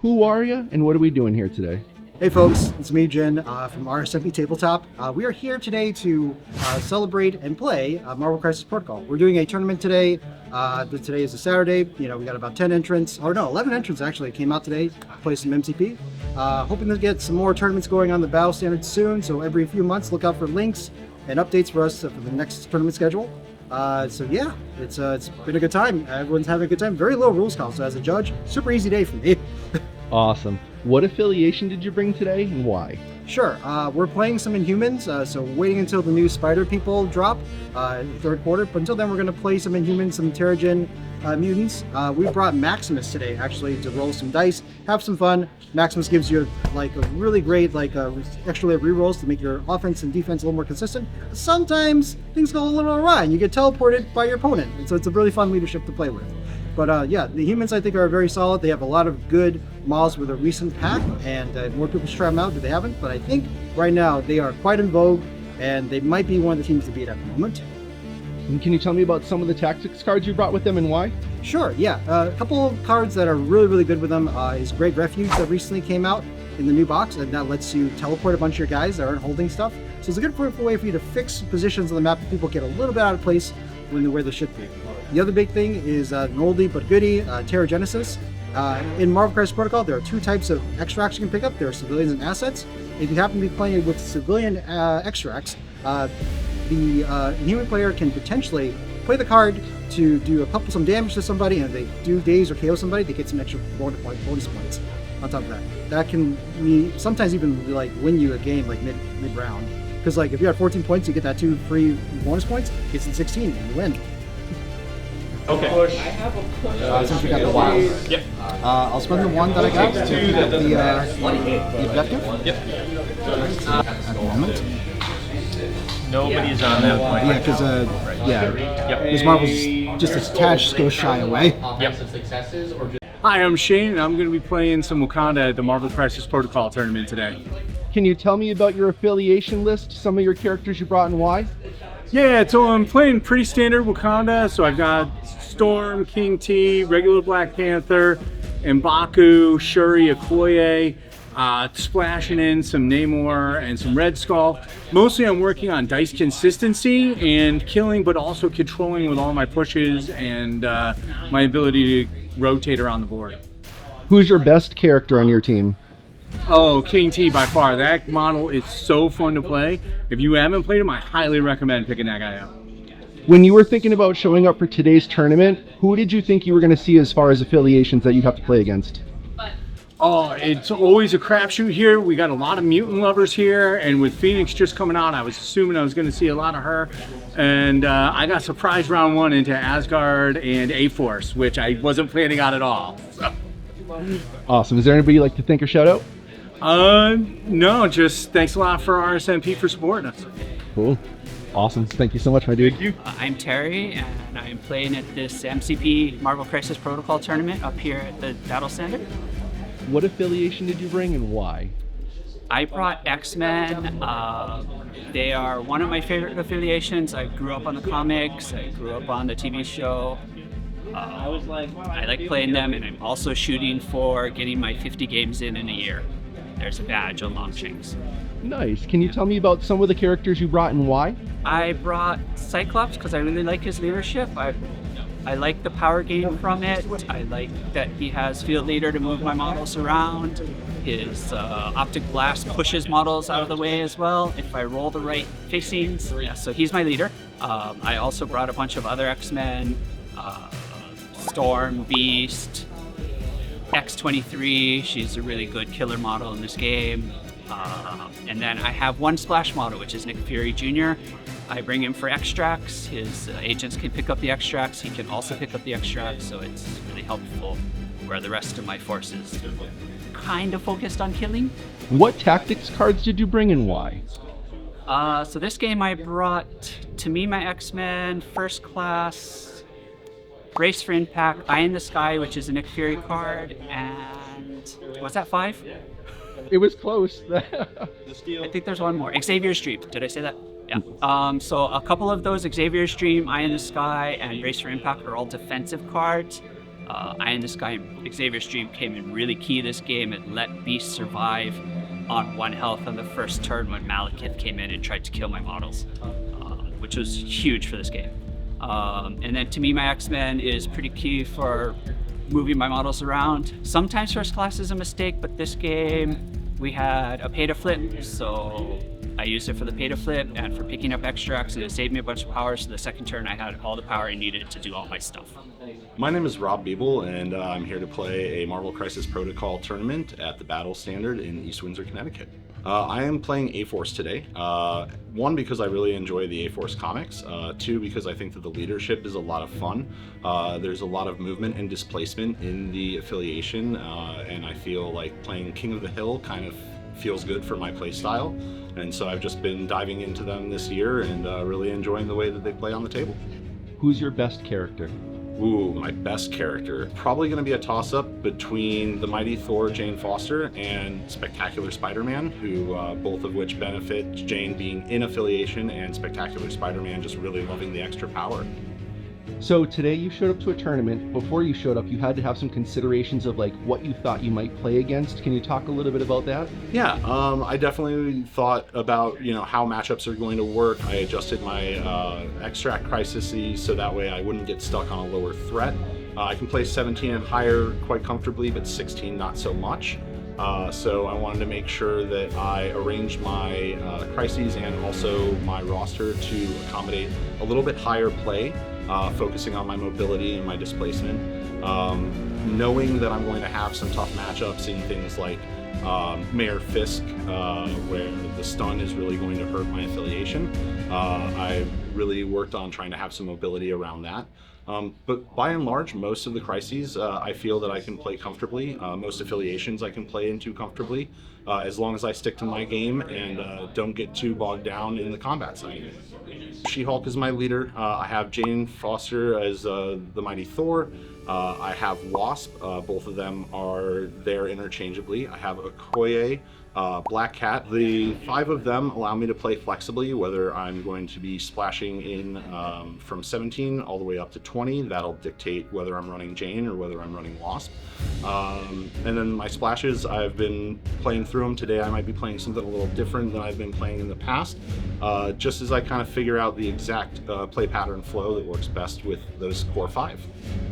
Who are you, and what are we doing here today? Hey folks, it's me, Jen, from MCP Tabletop. We are here today to celebrate and play Marvel Crisis Protocol. We're doing a tournament today. Today is a Saturday. We got about 10 entrants, or no, 11 entrants actually came out today to play some MCP. Hoping to get some more tournaments going on the Battle Standard soon, so every few months look out for links and updates for us for the next tournament schedule. So yeah, it's been a good time. Everyone's having a good time. Very low rules count, so as a judge, super easy day for me. Awesome. What affiliation did you bring today, and why? Sure. We're playing some Inhumans, so waiting until the new Spider people drop third quarter. But until then, we're going to play some Inhumans, some Terrigen mutants. We brought Maximus today, actually, to roll some dice, have some fun. Maximus gives you like a really great extra layer rerolls to make your offense and defense a little more consistent. Sometimes things go a little awry, and you get teleported by your opponent, and so it's a really fun leadership to play with. But yeah, the Humans I think are very solid. They have a lot of good models with a recent pack, and more people should try them out if they haven't. But I think right now they are quite in vogue, and they might be one of the teams to beat at the moment. And can you tell me about some of the tactics cards you brought with them and why? Sure, yeah. A couple of cards that are really, really good with them is Great Refuge that recently came out in the new box, and that lets you teleport a bunch of your guys that aren't holding stuff. So it's a good way for you to fix positions on the map that people get a little bit out of place when they're where they should be. The other big thing is an oldie but goodie, Terrigenesis. In Marvel Crisis Protocol, there are two types of extracts you can pick up. There are civilians and assets. If you happen to be playing with civilian extracts, the human player can potentially play the card to do some damage to somebody, and if they do daze or KO somebody, they get some extra bonus points on top of that. That can sometimes even win you a game mid round. Because if you had 14 points, you get that 2 free bonus points. Gets in 16 and you win. Okay. I have a push. Since we got the wild. Yep. I'll spend the one that I got to Two that doesn't the objective. Yep. At the moment. Nobody's on that point. Yeah, because Ms. Marvel's just a touch goes shy away. Yep. Hi, I'm Shane, and I'm going to be playing some Wakanda at the Marvel Crisis Protocol tournament today. Can you tell me about your affiliation list, some of your characters you brought and why? Yeah, so I'm playing pretty standard Wakanda, so I've got Storm, King T, regular Black Panther, M'Baku, Shuri, Okoye, splashing in some Namor and some Red Skull. Mostly I'm working on dice consistency and killing, but also controlling with all my pushes and my ability to rotate around the board. Who's your best character on your team? Oh, King T by far. That model is so fun to play. If you haven't played him, I highly recommend picking that guy up. When you were thinking about showing up for today's tournament, who did you think you were going to see as far as affiliations that you'd have to play against? Oh, it's always a crapshoot here. We got a lot of mutant lovers here, and with Phoenix just coming out, I was assuming I was going to see a lot of her. And I got surprised round one into Asgard and A-Force, which I wasn't planning on at all. So. Awesome. Is there anybody you'd like to thank or shout out? No, just thanks a lot for RSMP for supporting us. Cool. Awesome. Thank you so much, my dude. Thank you. I'm Terry, and I'm playing at this MCP Marvel Crisis Protocol tournament up here at the Battle Standard. What affiliation did you bring and why? I brought X-Men. They are one of my favorite affiliations. I grew up on the comics. I grew up on the TV show. I like playing them, and I'm also shooting for getting my 50 games in a year. There's a badge on Longshanks. Nice. Can you tell me about some of the characters you brought and why? I brought Cyclops because I really like his leadership. I like the power gain from it. I like that he has field leader to move my models around. His optic blast pushes models out of the way as well if I roll the right facings. Yeah, so he's my leader. I also brought a bunch of other X-Men, Storm, Beast, X-23. She's a really good killer model in this game. And then I have one splash model, which is Nick Fury Jr. I bring him for extracts. His agents can pick up the extracts. He can also pick up the extracts, so it's really helpful where the rest of my forces kind of focused on killing. What tactics cards did you bring and why? So this game I brought, to me, my X-Men, First Class, Race for Impact, Eye in the Sky, which is a Nick Fury card, and was that 5? It was close. I think there's one more. Xavier's Dream. Did I say that? Yeah. So a couple of those, Xavier's Dream, Eye in the Sky, and Race for Impact, are all defensive cards. Eye in the Sky and Xavier's Dream came in really key this game. It let Beast survive on 1 health on the first turn when Malekith came in and tried to kill my models, which was huge for this game. And then to me, my X-Men is pretty key for moving my models around. Sometimes first class is a mistake, but this game we had a pay to flip, so I used it for the pay to flip and for picking up extracts, and it saved me a bunch of power, so the second turn I had all the power I needed to do all my stuff. My name is Rob Biebel, and I'm here to play a Marvel Crisis Protocol tournament at the Battle Standard in East Windsor, Connecticut. I am playing A-Force today. 1, because I really enjoy the A-Force comics. 2, because I think that the leadership is a lot of fun. There's a lot of movement and displacement in the affiliation, and I feel like playing King of the Hill kind of feels good for my play style. And so I've just been diving into them this year and really enjoying the way that they play on the table. Who's your best character? Ooh, my best character. Probably going to be a toss-up between the Mighty Thor, Jane Foster, and Spectacular Spider-Man, who both of which benefit Jane being in affiliation and Spectacular Spider-Man just really loving the extra power. So today you showed up to a tournament. Before you showed up, you had to have some considerations of like what you thought you might play against. Can you talk a little bit about that? Yeah, I definitely thought about how matchups are going to work. I adjusted my extract crises so that way I wouldn't get stuck on a lower threat. I can play 17 and higher quite comfortably, but 16 not so much. So I wanted to make sure that I arranged my crises and also my roster to accommodate a little bit higher play. Focusing on my mobility and my displacement, knowing that I'm going to have some tough matchups in things like Mayor Fisk, where the stun is really going to hurt my affiliation. I really worked on trying to have some mobility around that. But by and large, most of the crises I feel that I can play comfortably. Most affiliations I can play into comfortably, as long as I stick to my game and don't get too bogged down in the combat side. She-Hulk is my leader. I have Jane Foster as the Mighty Thor. I have Wasp. Both of them are there interchangeably. I have Okoye, Black Cat. The 5 of them allow me to play flexibly, whether I'm going to be splashing in from 17 all the way up to 20. That'll dictate whether I'm running Jane or whether I'm running Wasp. And then my splashes, I've been playing through them. Today I might be playing something a little different than I've been playing in the past, just as I kind of figure out the exact play pattern flow that works best with those core 5.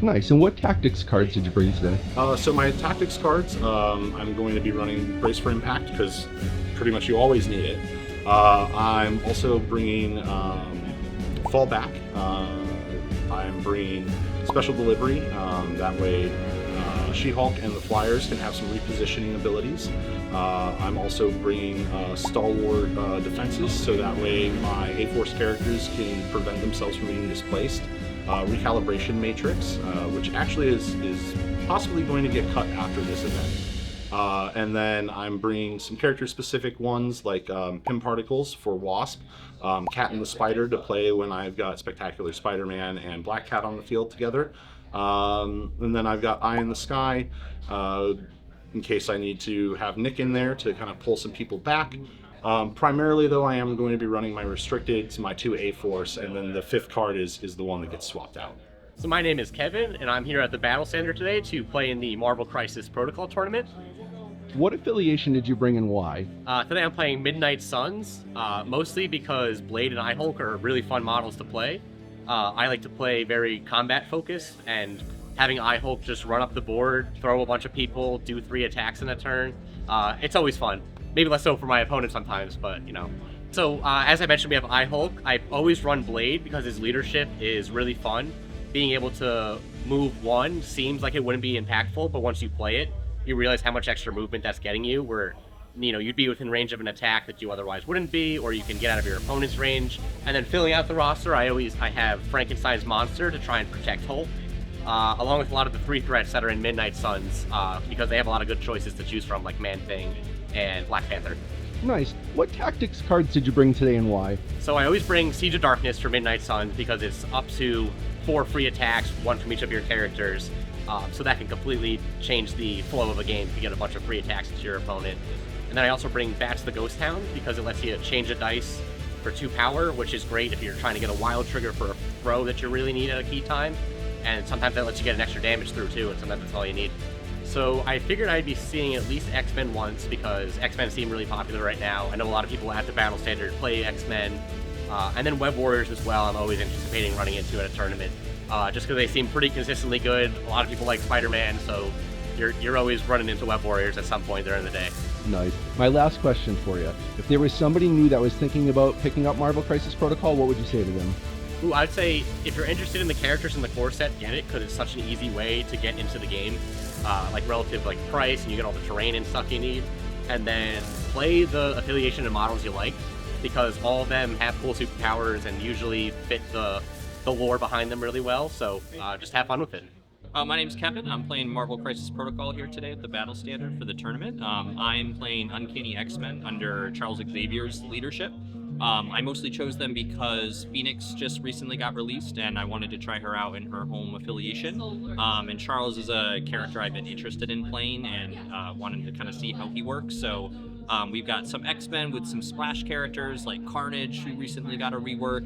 Nice. And what tactics cards did you bring today? So my tactics cards, I'm going to be running Brace for Impact because pretty much you always need it. I'm also bringing Fallback. I'm bringing Special Delivery. That way She-Hulk and the Flyers can have some repositioning abilities. I'm also bringing Stalwart defenses, so that way my A-Force characters can prevent themselves from being displaced. Recalibration Matrix, which actually is possibly going to get cut after this event. And then I'm bringing some character-specific ones like Pim Particles for Wasp, Cat and the Spider to play when I've got Spectacular Spider-Man and Black Cat on the field together. And then I've got Eye in the Sky, in case I need to have Nick in there to kind of pull some people back. Primarily though, I am going to be running my restricted to my 2 A-Force, and then the 5th card is the one that gets swapped out. So my name is Kevin, and I'm here at the Battle Center today to play in the Marvel Crisis Protocol tournament. What affiliation did you bring and why? Today I'm playing Midnight Suns, mostly because Blade and I-Hulk are really fun models to play. I like to play very combat focused, and having I-Hulk just run up the board, throw a bunch of people, do 3 attacks in a turn, it's always fun. Maybe less so for my opponent sometimes, but So as I mentioned, we have I-Hulk. I always run Blade because his leadership is really fun. Being able to move 1 seems like it wouldn't be impactful, but once you play it, you realize how much extra movement that's getting you, where you'd be within range of an attack that you otherwise wouldn't be, or you can get out of your opponent's range. And then filling out the roster, I have Frankenstein's Monster to try and protect Hulk, along with a lot of the 3 threats that are in Midnight Suns, because they have a lot of good choices to choose from, like Man-Thing and Black Panther. Nice. What tactics cards did you bring today and why? So I always bring Siege of Darkness for Midnight Suns because it's up to 4 free attacks, 1 from each of your characters. So that can completely change the flow of a game if you get a bunch of free attacks to your opponent. And then I also bring Bats the Ghost Hound because it lets you change a dice for 2 power, which is great if you're trying to get a wild trigger for a throw that you really need at a key time. and sometimes that lets you get an extra damage through too, and sometimes that's all you need. So I figured I'd be seeing at least X-Men once, because X-Men seem really popular right now. I know a lot of people at the Battle Standard play X-Men, and then Web Warriors as well. I'm always anticipating running into at a tournament, just because they seem pretty consistently good. A lot of people like Spider-Man, so you're always running into Web Warriors at some point during the day. Nice. My last question for you. If there was somebody new that was thinking about picking up Marvel Crisis Protocol, what would you say to them? Ooh, I'd say if you're interested in the characters in the core set, get it, because it's such an easy way to get into the game, like relative like price, and you get all the terrain and stuff you need. And then play the affiliation and models you like, because all of them have cool superpowers and usually fit the lore behind them really well. So just have fun with it. My name's Kevin. I'm playing Marvel Crisis Protocol here today at the Battle Standard for the tournament. I'm playing Uncanny X-Men under Charles Xavier's leadership. I mostly chose them because Phoenix just recently got released and I wanted to try her out in her home affiliation. And Charles is a character I've been interested in playing and wanted to kind of see how he works. So we've got some X-Men with some splash characters like Carnage, who recently got a rework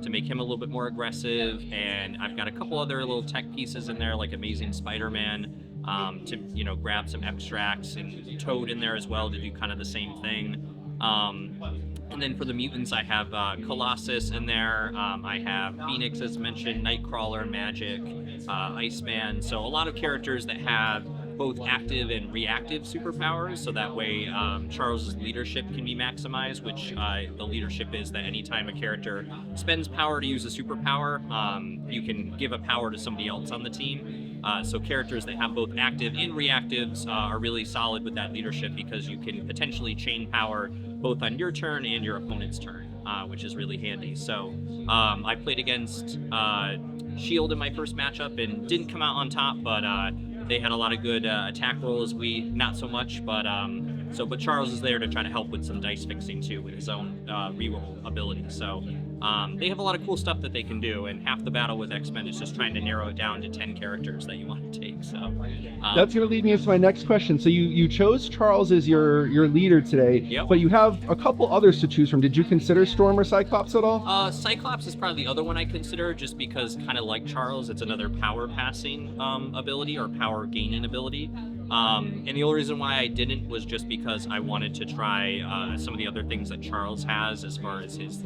to make him a little bit more aggressive. And I've got a couple other little tech pieces in there like Amazing Spider-Man to grab some extracts, and Toad in there as well to do kind of the same thing. And then for the mutants, I have Colossus in there. I have Phoenix, as mentioned, Nightcrawler, Magic, Iceman. So a lot of characters that have both active and reactive superpowers, so that way Charles's leadership can be maximized, which the leadership is that anytime a character spends power to use a superpower, you can give a power to somebody else on the team. So characters that have both active and reactives are really solid with that leadership, because you can potentially chain power both on your turn and your opponent's turn, which is really handy. So I played against Shield in my first matchup and didn't come out on top, but they had a lot of good attack rolls. We not so much, but Charles is there to try to help with some dice fixing too, with his own reroll ability. So they have a lot of cool stuff that they can do, and half the battle with X-Men is just trying to narrow it down to 10 characters that you want to take. So That's going to lead me into my next question. So you chose Charles as your leader today, Yep. but you have a couple others to choose from. Did you consider Storm or Cyclops at all? Cyclops is probably the other one I consider, just because, kind of like Charles, it's another power passing ability or power gaining ability. And the only reason why I didn't was just because I wanted to try some of the other things that Charles has, as far as his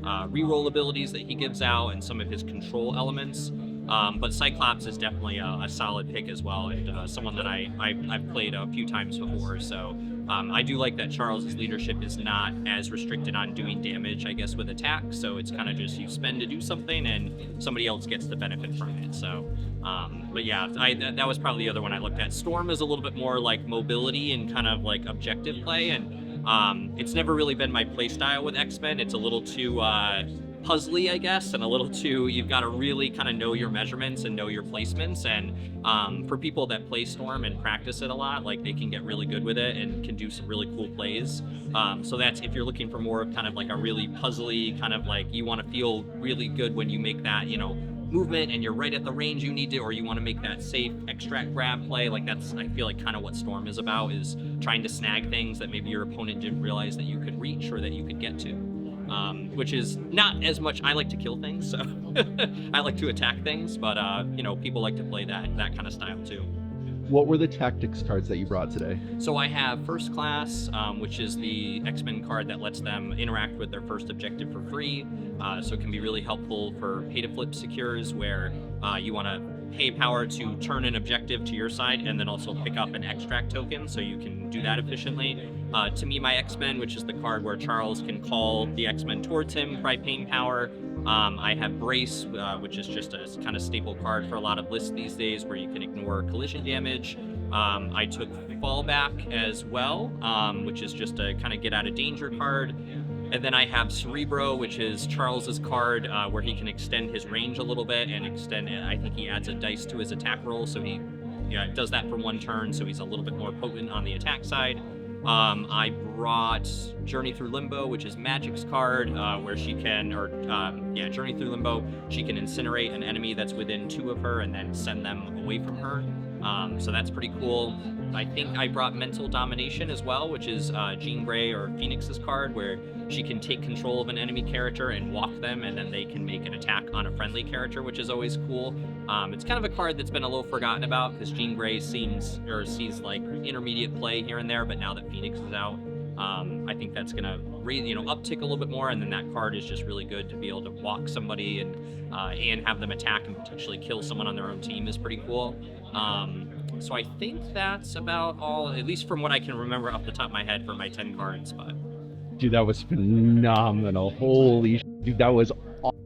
reroll abilities that he gives out and some of his control elements. But Cyclops is definitely a solid pick as well, and someone that I've played a few times before. So I do like that Charles's leadership is not as restricted on doing damage, I guess, with attack. So it's kind of just you spend to do something and somebody else gets the benefit from it. So, but yeah, that was probably the other one I looked at. Storm is a little bit more like mobility and kind of like objective play, and it's never really been my play style with X-Men. It's a little too puzzly, I guess, and a little too, you've got to really kind of know your measurements and know your placements. And for people that play Storm and practice it a lot, like, they can get really good with it and can do some really cool plays. So that's, if you're looking for more of kind of like a really puzzly kind of like, you want to feel really good when you make that, movement and you're right at the range you need to, or you want to make that safe extract grab play, like that's, I feel like, kind of what Storm is about, is trying to snag things that maybe your opponent didn't realize that you could reach or that you could get to. Which is not as much, I like to kill things, so I like to attack things, but people like to play that kind of style too. What were the tactics cards that you brought today? So I have First Class, which is the X-Men card that lets them interact with their first objective for free. So it can be really helpful for pay-to-flip secures, where you want to pay power to turn an objective to your side and then also pick up an extract token, so you can do that efficiently. To me, my X-Men, which is the card where Charles can call the X-Men towards him by paying power. I have Brace, which is just a kind of staple card for a lot of lists these days, where you can ignore collision damage. I took Fallback as well, which is just a kind of get out of danger card. And then I have Cerebro, which is Charles's card, where he can extend his range a little bit and extend, I think he adds a dice to his attack roll, so he does that for one turn, so he's a little bit more potent on the attack side. I brought Journey Through Limbo, which is Magic's card, where she can, Journey Through Limbo, she can incinerate an enemy that's within 2 of her and then send them away from her. So that's pretty cool. I think I brought Mental Domination as well, which is Jean Grey or Phoenix's card, where she can take control of an enemy character and walk them, and then they can make an attack on a friendly character, which is always cool. It's kind of a card that's been a little forgotten about because Jean Grey sees like intermediate play here and there, but now that Phoenix is out, I think that's gonna uptick a little bit more, and then that card is just really good to be able to walk somebody and have them attack and potentially kill someone on their own team is pretty cool. So I think that's about all, at least from what I can remember off the top of my head for my 10 cards. But Dude, that was phenomenal. Holy dude, that was awesome.